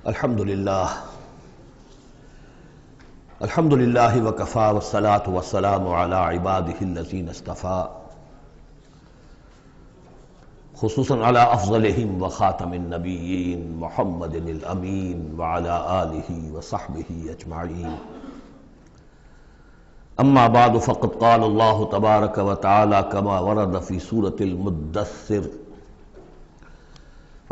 الحمدللہ وکفی والصلاة والسلام علی عبادہ الذین اصطفیٰ خصوصاً علی افضلہم وخاتم النبیین محمد الامین وعلی آلہ وصحبہ اجمعین اما بعد فقد قال اللہ تبارک وتعالی کما ورد فی سورة المدثر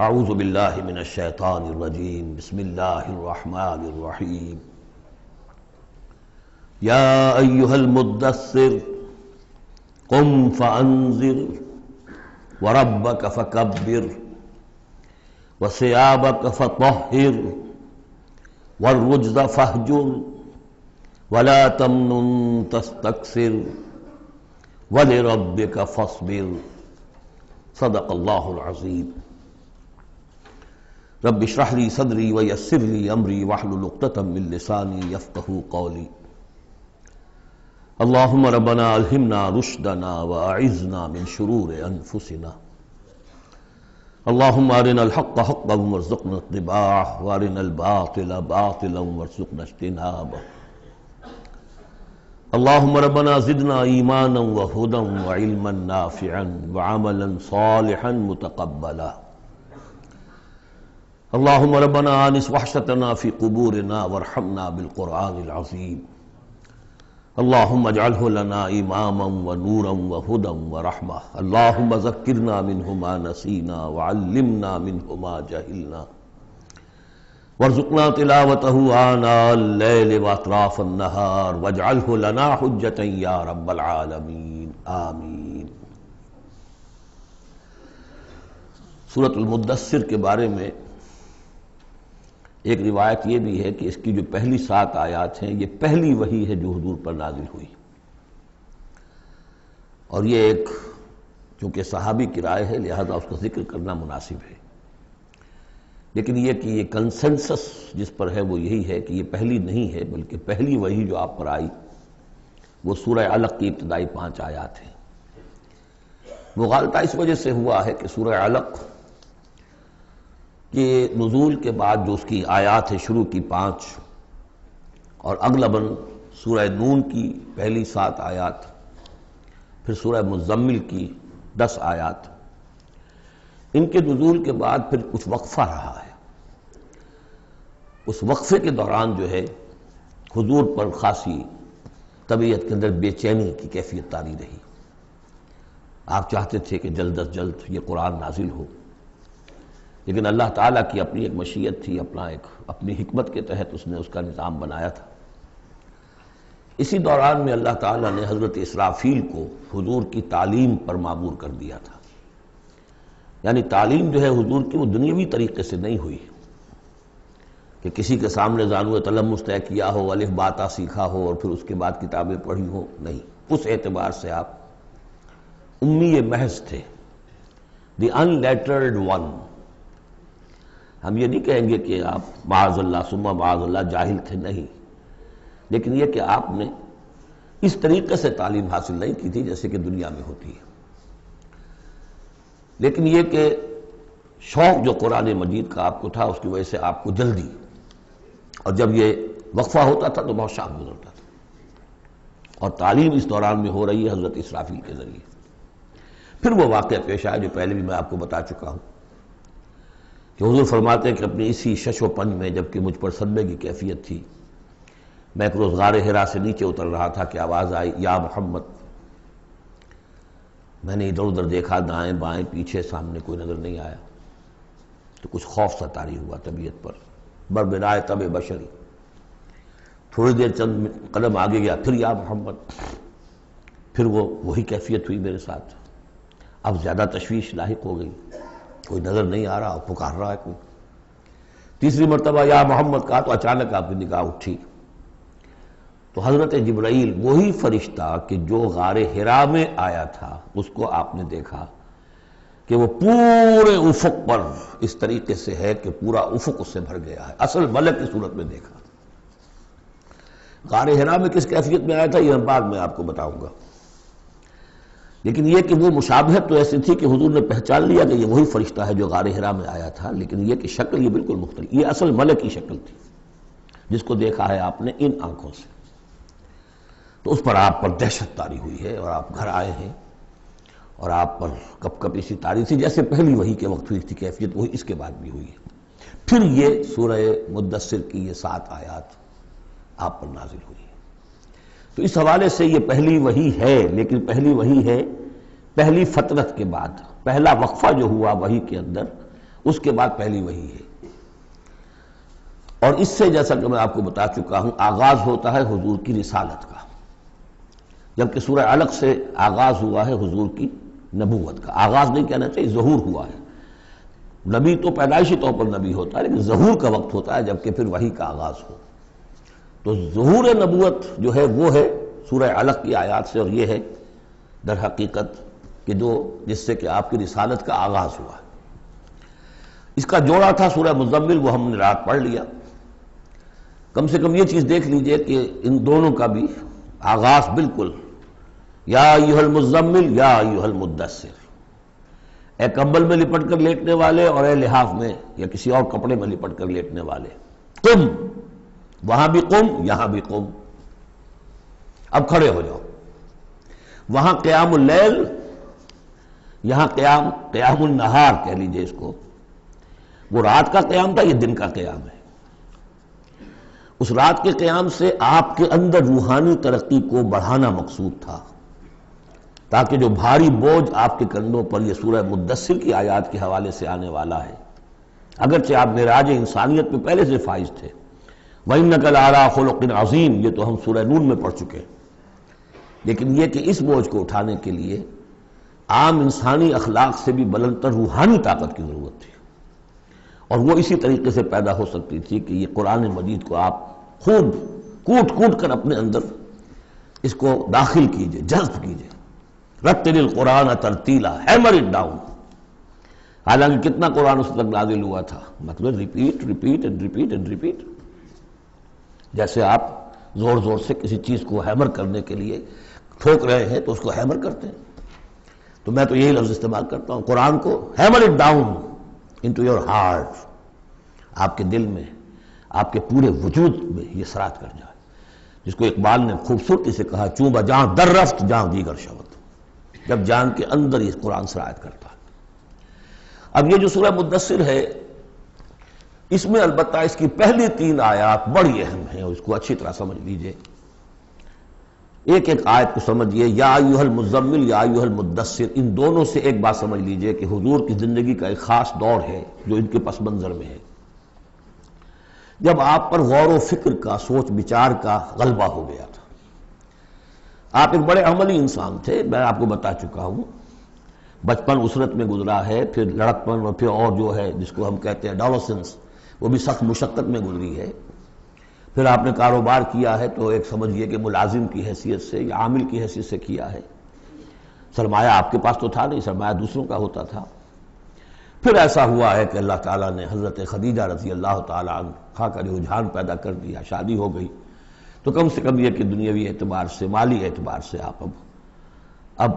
اعوذ باللہ من الشیطان الرجیم بسم اللہ الرحمن الرحیم یا ایہا المدثر قم فانذر وربک فکبر وثیابک فطہر والرجز فاہجر ولا تمنن تستکثر ولربک فاصبر صدق اللہ العظیم رب اشرح لی صدری ویسر لی امری واحلل عقدۃ من لسانی یفقہوا قولی اللہم ربنا الہمنا رشدنا واعذنا من شرور انفسنا اللہم ارنا الحق حقا وارزقنا اتباعہ وارنا الباطل باطلا وارزقنا اجتنابہ اللہم ربنا زدنا ایمانا وہدا وعلما نافعا وعملا صالحا متقبلا اللہم ربنا آنس وحشتنا فی قبورنا وارحمنا بالقرآن العظیم اللہم اجعلہ لنا اماما ونورا وہدا ورحمہ اللہم ذکرنا منہ ما نسینا وعلمنا منہ ما جہلنا وارزقنا تلاوتہ آناء اللیل واطراف النہار واجعلہ لنا حجتا یا رب العالمین آمین۔ سورۃ المدثر کے بارے میں ایک روایت یہ بھی ہے کہ اس کی جو پہلی 7 آیات ہیں یہ پہلی وحی ہے جو حضور پر نازل ہوئی، اور یہ ایک چونکہ صحابی کی رائے ہے لہذا اس کا ذکر کرنا مناسب ہے، لیکن یہ کہ یہ کنسنسس جس پر ہے وہ یہی ہے کہ یہ پہلی نہیں ہے بلکہ پہلی وحی جو آپ پر آئی وہ سورہ علق کی ابتدائی 5 آیات ہیں۔ مغالطہ اس وجہ سے ہوا ہے کہ سورہ علق کہ نزول کے بعد جو اس کی آیات ہے شروع کی 5 اور اغلباً سورہ نون کی پہلی 7 آیات، پھر سورہ مزمل کی 10 آیات، ان کے نزول کے بعد پھر کچھ وقفہ رہا ہے۔ اس وقفے کے دوران جو ہے حضور پر خاصی طبیعت کے اندر بے چینی کی کیفیت طاری رہی، آپ چاہتے تھے کہ جلد از جلد یہ قرآن نازل ہو، لیکن اللہ تعالیٰ کی اپنی ایک مشیت تھی، اپنی حکمت کے تحت اس نے اس کا نظام بنایا تھا۔ اسی دوران میں اللہ تعالیٰ نے حضرت اسرافیل کو حضور کی تعلیم پر معمور کر دیا تھا، یعنی تعلیم جو ہے حضور کی وہ دنیاوی طریقے سے نہیں ہوئی کہ کسی کے سامنے زانو تلمس طے کیا ہو، الف باتا سیکھا ہو اور پھر اس کے بعد کتابیں پڑھی ہو، نہیں، اس اعتبار سے آپ امی محض تھے، دی ان لیٹرڈ ون۔ ہم یہ نہیں کہیں گے کہ آپ معاذ اللہ ثم معاذ اللہ جاہل تھے، نہیں، لیکن یہ کہ آپ نے اس طریقے سے تعلیم حاصل نہیں کی تھی جیسے کہ دنیا میں ہوتی ہے، لیکن یہ کہ شوق جو قرآن مجید کا آپ کو تھا اس کی وجہ سے آپ کو جلدی، اور جب یہ وقفہ ہوتا تھا تو بہت شام گزرتا تھا، اور تعلیم اس دوران میں ہو رہی ہے حضرت اسرافیل کے ذریعے۔ پھر وہ واقعہ پیش آیا جو پہلے بھی میں آپ کو بتا چکا ہوں کہ حضور فرماتے ہیں کہ اپنی اسی شش و پنج میں جبکہ مجھ پر صدمے کی کیفیت تھی، میں ایک روز غار حرا سے نیچے اتر رہا تھا کہ آواز آئی یا محمد۔ میں نے ادھر ادھر دیکھا، دائیں بائیں پیچھے، سامنے کوئی نظر نہیں آیا، تو کچھ خوف سا طاری ہوا طبیعت پر، بربرائے طب بشری۔ تھوڑی دیر چند قدم آگے گیا، پھر یا محمد، پھر وہی کیفیت ہوئی میرے ساتھ۔ اب زیادہ تشویش لاحق ہو گئی، کوئی نظر نہیں آ رہا، پکار رہا ہے کوئی۔ تیسری مرتبہ یا محمد کہا تو اچانک آپ کی نگاہ اٹھی تو حضرت جبرائیل، وہی فرشتہ کہ جو غار حرا میں آیا تھا، اس کو آپ نے دیکھا کہ وہ پورے افق پر اس طریقے سے ہے کہ پورا افق اس سے بھر گیا ہے، اصل ملک کی صورت میں دیکھا۔ غار حرا میں کس کیفیت میں آیا تھا یہ بعد میں آپ کو بتاؤں گا، لیکن یہ کہ وہ مشابہت تو ایسی تھی کہ حضور نے پہچان لیا کہ یہ وہی فرشتہ ہے جو غار حرا میں آیا تھا، لیکن یہ کہ شکل یہ بالکل مختلف، یہ اصل ملک کی شکل تھی جس کو دیکھا ہے آپ نے ان آنکھوں سے۔ تو اس پر آپ پر دہشت طاری ہوئی ہے اور آپ گھر آئے ہیں اور آپ پر کپ کپ اسی طاری تھی جیسے پہلی وحی کے وقت ہوئی تھی کیفیت، وہی اس کے بعد بھی ہوئی ہے۔ پھر یہ سورہ مدثر کی یہ 7 آیات آپ پر نازل ہوئی ہے۔ تو اس حوالے سے یہ پہلی وحی ہے، لیکن پہلی وحی ہے پہلی فترت کے بعد، پہلا وقفہ جو ہوا وحی کے اندر اس کے بعد پہلی وحی ہے۔ اور اس سے جیسا کہ میں آپ کو بتا چکا ہوں آغاز ہوتا ہے حضور کی رسالت کا، جبکہ سورہ علق سے آغاز ہوا ہے حضور کی نبوت کا۔ آغاز نہیں کہنا چاہیے، ظہور ہوا ہے۔ نبی تو پیدائشی طور پر نبی ہوتا ہے، لیکن ظہور کا وقت ہوتا ہے جبکہ پھر وحی کا آغاز ہو۔ تو ظہور نبوت جو ہے وہ ہے سورہ علق کی آیات سے، اور یہ ہے در حقیقت کہ جس سے کہ آپ کی رسالت کا آغاز ہوا ہے۔ اس کا جوڑا تھا سورہ مزمل، وہ ہم نے رات پڑھ لیا۔ کم سے کم یہ چیز دیکھ لیجئے کہ ان دونوں کا بھی آغاز بالکل یا ایھا المزمل یا ایھا المدثر، اے کمبل میں لپٹ کر لیٹنے والے اور اے لحاف میں یا کسی اور کپڑے میں لپٹ کر لیٹنے والے، قم، وہاں بھی قم یہاں بھی قم، اب کھڑے ہو جاؤ۔ وہاں قیام اللیل، یہاں قیام النہار کہہ لیجئے اس کو، وہ رات کا قیام تھا، یہ دن کا قیام ہے۔ اس رات کے قیام سے آپ کے اندر روحانی ترقی کو بڑھانا مقصود تھا، تاکہ جو بھاری بوجھ آپ کے کندھوں پر یہ سورہ مدثر کی آیات کے حوالے سے آنے والا ہے، اگرچہ آپ معراج انسانیت میں پہلے سے فائز تھے، وَإِنَّكَ لَعَلَىٰ خُلُقٍ عَظِيمٍ، یہ تو ہم سورہ نون میں پڑھ چکے ہیں، لیکن یہ کہ اس بوجھ کو اٹھانے کے لیے عام انسانی اخلاق سے بھی بلندتر روحانی طاقت کی ضرورت تھی، اور وہ اسی طریقے سے پیدا ہو سکتی تھی کہ یہ قرآن مجید کو آپ خوب کوٹ کوٹ کر اپنے اندر اس کو داخل کیجئے، جذب کیجئے۔ رتل القرآن ترتیلا، ہیمر اٹ ڈاؤن۔ حالانکہ کتنا قرآن اس تک نازل ہوا تھا، مطلب repeat repeat and repeat and repeat, جیسے آپ زور زور سے کسی چیز کو ہیمر کرنے کے لیے ٹھوک رہے ہیں تو اس کو ہیمر کرتے ہیں۔ تو میں تو یہی لفظ استعمال کرتا ہوں، قرآن کو hammer it down into your heart, آپ کے دل میں، آپ کے پورے وجود میں یہ سرات کر جائے، جس کو اقبال نے خوبصورتی سے کہا، چوں بجاں در رفت جاں دیگر شود، جب جان کے اندر یہ قرآن سرایت کرتا ہے۔ اب یہ جو سورہ مدثر ہے، اس میں البتہ اس کی پہلی 3 آیات بڑی اہم ہیں، اور اس کو اچھی طرح سمجھ لیجئے۔ ایک ایک آیت کو سمجھیے، یا ایھا المزمل یا ایھا المدثر، ان دونوں سے ایک بات سمجھ لیجئے کہ حضور کی زندگی کا ایک خاص دور ہے جو ان کے پس منظر میں ہے، جب آپ پر غور و فکر کا، سوچ بچار کا غلبہ ہو گیا تھا۔ آپ ایک بڑے عملی انسان تھے، میں آپ کو بتا چکا ہوں، بچپن اسرت میں گزرا ہے، پھر لڑکپن اور پھر اور جو ہے جس کو ہم کہتے ہیں ایڈولسنس، وہ بھی سخت مشقت میں گزری ہے۔ پھر آپ نے کاروبار کیا ہے تو ایک سمجھیے کہ ملازم کی حیثیت سے یا عامل کی حیثیت سے کیا ہے، سرمایہ آپ کے پاس تو تھا نہیں، سرمایہ دوسروں کا ہوتا تھا۔ پھر ایسا ہوا ہے کہ اللہ تعالیٰ نے حضرت خدیجہ رضی اللہ تعالیٰ عنہا کا رجحان پیدا کر دیا، شادی ہو گئی، تو کم سے کم یہ کہ دنیاوی اعتبار سے، مالی اعتبار سے آپ اب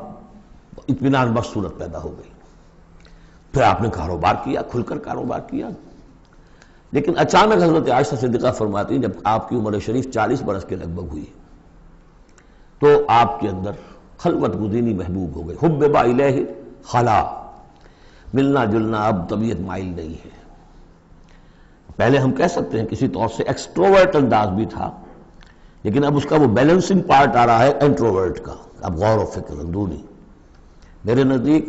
اطمینان بخش صورت پیدا ہو گئی۔ پھر آپ نے کاروبار کیا، کھل کر کاروبار کیا، لیکن اچانک حضرت عائشہ صدیقہ فرماتی ہیں جب آپ کی عمر شریف 40 برس کے لگ بھگ ہوئی تو آپ کے اندر خلوت گزینی محبوب ہو گئی، حبب الیہ خلا، ملنا جلنا اب طبیعت مائل نہیں ہے۔ پہلے ہم کہہ سکتے ہیں کسی طور سے ایکسٹروورٹ انداز بھی تھا، لیکن اب اس کا وہ بیلنسنگ پارٹ آ رہا ہے انٹروورٹ کا، اب غور و فکر اندرونی۔ میرے نزدیک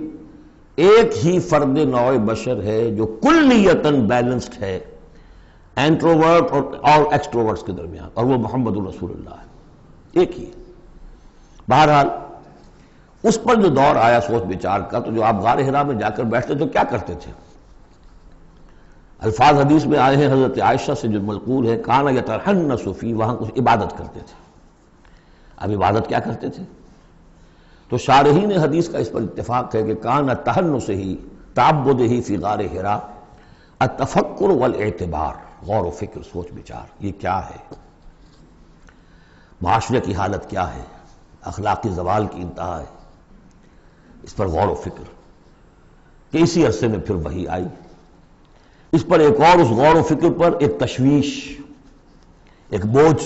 ایک ہی فرد نوع بشر ہے جو کلیتاً بیلنسڈ ہے انٹروورٹ اور ایکسٹروورٹس کے درمیان، اور وہ محمد الرسول اللہ ہے، ایک ہی ہے۔ بہرحال اس پر جو دور آیا سوچ بچار کا، تو جو آپ غار حرا میں جا کر بیٹھتے تو کیا کرتے تھے؟ الفاظ حدیث میں آئے ہیں حضرت عائشہ سے جو ملقول ہے، کانا یتحنس فی، وہاں کچھ عبادت کرتے تھے۔ اب عبادت کیا کرتے تھے؟ تو شارحین حدیث کا اس پر اتفاق ہے کہ کانا تحنس ہی تعبد ہی فی غار حرا التفکر والاعتبار، غور و فکر، سوچ بچار، یہ کیا ہے، معاشرے کی حالت کیا ہے، اخلاقی زوال کی انتہا ہے، اس پر غور و فکر کہ اسی عرصے میں پھر وحی آئی. اس پر ایک اور اس غور و فکر پر ایک تشویش، ایک بوجھ،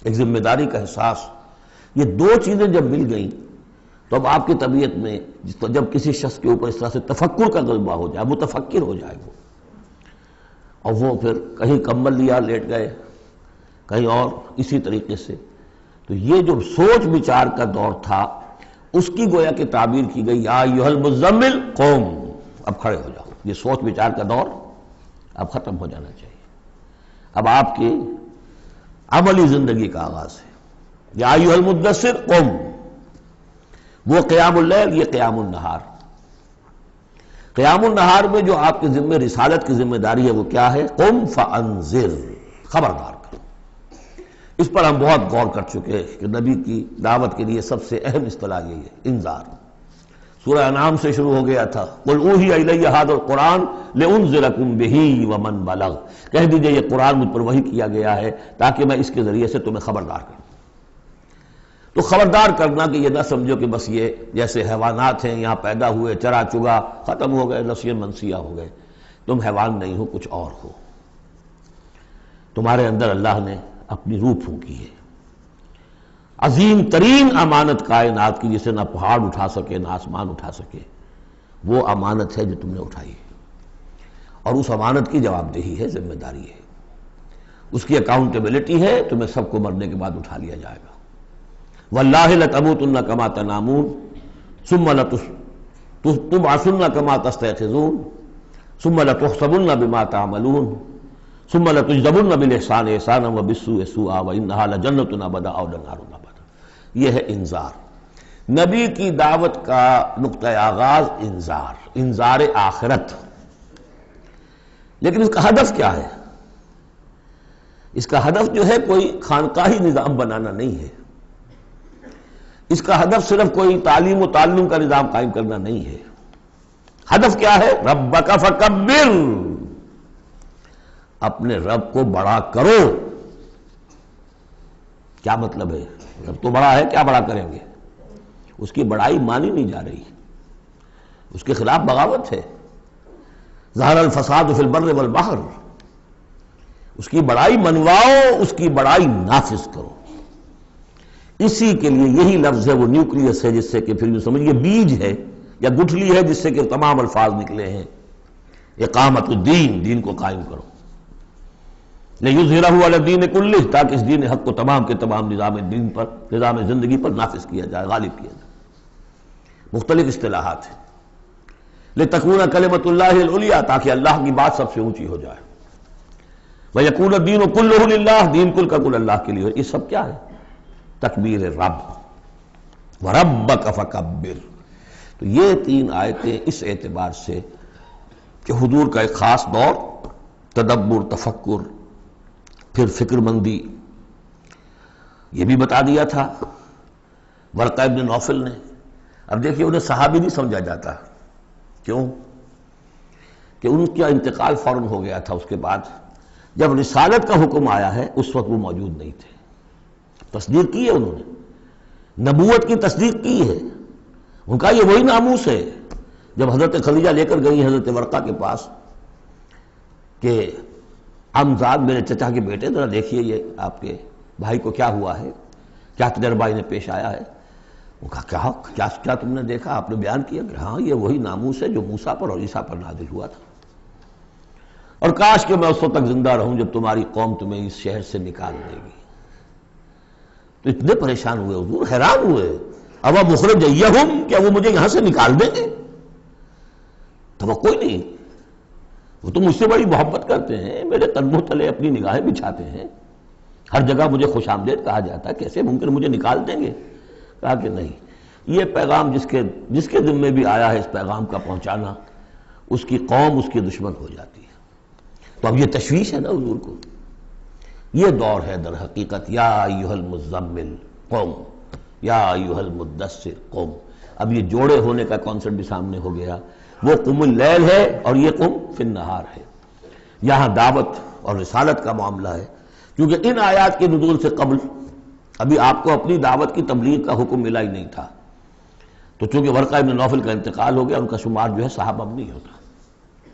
ایک ذمہ داری کا احساس. یہ دو چیزیں جب مل گئیں تو اب آپ کی طبیعت میں جب کسی شخص کے اوپر اس طرح سے تفکر کا غلبہ ہو جائے، متفکر ہو جائے وہ، اور وہ پھر کہیں کمبل لیا لیٹ گئے، کہیں اور اسی طریقے سے، تو یہ جو سوچ بچار کا دور تھا اس کی گویا کہ تعبیر کی گئی یا ایھا المزمل قوم، اب کھڑے ہو جاؤ. یہ سوچ بچار کا دور اب ختم ہو جانا چاہیے. اب آپ کی عملی زندگی کا آغاز ہے. یا ایھا المدثر قم، وہ قیام اللیل، یہ قیام النہار. قیام النہار میں جو آپ کے ذمہ رسالت کی ذمہ داری ہے وہ کیا ہے؟ قم فانذر، خبردار کرو. اس پر ہم بہت غور کر چکے ہیں کہ نبی کی دعوت کے لیے سب سے اہم اصطلاح یہی ہے، انذار. سورہ انعام سے شروع ہو گیا تھا، قل اوحی الی ھذا القرآن لانذرکم بہ ومن بلغ، کہہ دیجئے یہ قرآن مجھ پر وحی کیا گیا ہے تاکہ میں اس کے ذریعے سے تمہیں خبردار کروں. تو خبردار کرنا کہ یہ نہ سمجھو کہ بس یہ جیسے حیوانات ہیں یہاں پیدا ہوئے، چرا چگا، ختم ہو گئے، نسیاں منسیاں ہو گئے. تم حیوان نہیں ہو، کچھ اور ہو. تمہارے اندر اللہ نے اپنی روح پھونکی ہے، عظیم ترین امانت کائنات کی، جسے نہ پہاڑ اٹھا سکے نہ آسمان اٹھا سکے. وہ امانت ہے جو تم نے اٹھائی ہے، اور اس امانت کی جواب دہی ہے، ذمہ داری ہے، اس کی اکاؤنٹیبلٹی ہے. تمہیں سب کو مرنے کے بعد اٹھا لیا جائے گا. واللہ لتموتن کما تنامون ثم تبعثن کما تستيقظون ثم لتحسبن بما تعملون ثم لتجزون بالاحسان احسانا وبالسوء سوءا وانها لجنة ابدا او نار ابدا. یہ ہے انذار. نبی کی دعوت کا نقطہ آغاز انذار آخرت. لیکن اس کا ہدف کیا ہے؟ اس کا ہدف جو ہے کوئی خانقاہی نظام بنانا نہیں ہے. اس کا ہدف صرف کوئی تعلیم و تعلم کا نظام قائم کرنا نہیں ہے. ہدف کیا ہے؟ ربک فکبر، اپنے رب کو بڑا کرو. کیا مطلب ہے؟ رب تو بڑا ہے، کیا بڑا کریں گے؟ اس کی بڑائی مانی نہیں جا رہی، اس کے خلاف بغاوت ہے. ظہر الفساد فی البر والبحر، اس کی بڑائی منواؤ، اس کی بڑائی نافذ کرو. اسی کے لیے یہی لفظ ہے، وہ نیوکلیس ہے جس سے کہ پھر سمجھیے بیج ہے یا گٹھلی ہے جس سے کہ تمام الفاظ نکلے ہیں. اقامت الدین، دین کو قائم کرو. لِیُظْہِرَہُ عَلَى الدِّینِ کُلِّہ، تاکہ اس دین حق کو تمام کے تمام نظام دین پر، نظام زندگی پر نافذ کیا جائے، غالب کیا جائے. مختلف اصطلاحات ہیں. لِتَکُونَ کَلِمَۃُ اللہِ الْعُلْیَا، تاکہ اللہ کی بات سب سے اونچی ہو جائے. وَیَکُونَ الدِّینُ کُلُّہُ لِلَّہِ، دین کل کا کل اللہ کے لیے. یہ سب کیا ہے؟ تکبیر رب. وَرَبَّکَ فَکَبِّرْ. تو یہ تین آیتیں اس اعتبار سے کہ حضور کا ایک خاص دور، تدبر، تفکر، پھر فکر مندی، یہ بھی بتا دیا تھا ورقہ ابن نوفل نے. اب دیکھیے انہیں صحابی نہیں سمجھا جاتا. کیوں؟ کہ ان کا انتقال فوراً ہو گیا تھا. اس کے بعد جب رسالت کا حکم آیا ہے اس وقت وہ موجود نہیں تھے. تصدیق کی ہے انہوں نے، نبوت کی تصدیق کی ہے. ان کا یہ وہی ناموس ہے. جب حضرت خدیجہ لے کر گئی حضرت ورقہ کے پاس کہ عمزاد میرے چچا کے بیٹے، ذرا دیکھیے یہ آپ کے بھائی کو کیا ہوا ہے، کیا تجربہ انہیں پیش آیا ہے. وہ کہا کیا تم نے دیکھا؟ آپ نے بیان کیا کہ ہاں یہ وہی ناموس ہے جو موسیٰ پر اور عیسیٰ پر نازل ہوا تھا، اور کاش کہ میں اس وقت تک زندہ رہوں جب تمہاری قوم تمہیں اس شہر سے نکال دے گی. تو اتنے پریشان ہوئے حضور، حیران ہوئے. اب مخرجیہم، کیا وہ مجھے یہاں سے نکال دیں گے؟ توقع نہیں. وہ تو مجھ سے بڑی محبت کرتے ہیں، میرے قدموں تلے اپنی نگاہیں بچھاتے ہیں، ہر جگہ مجھے خوش آمدید کہا جاتا ہے، کیسے ممکن مجھے نکال دیں گے؟ کہا کہ نہیں، یہ پیغام جس کے ذمے بھی آیا ہے اس پیغام کا پہنچانا، اس کی قوم اس کی دشمن ہو جاتی ہے. تو اب یہ تشویش ہے نا حضور کو. یہ دور ہے در حقیقت یا ایھا المزمل قم، یا ایھا المدثر قم. اب یہ جوڑے ہونے کا کانسیپٹ بھی سامنے ہو گیا. وہ قم اللیل ہے اور یہ قم فی النہار ہے. یہاں دعوت اور رسالت کا معاملہ ہے، کیونکہ ان آیات کے نزول سے قبل ابھی آپ کو اپنی دعوت کی تبلیغ کا حکم ملا ہی نہیں تھا. تو چونکہ ورقہ ابن نوفل کا انتقال ہو گیا، ان کا شمار جو ہے صحابہ میں نہیں ہوتا۔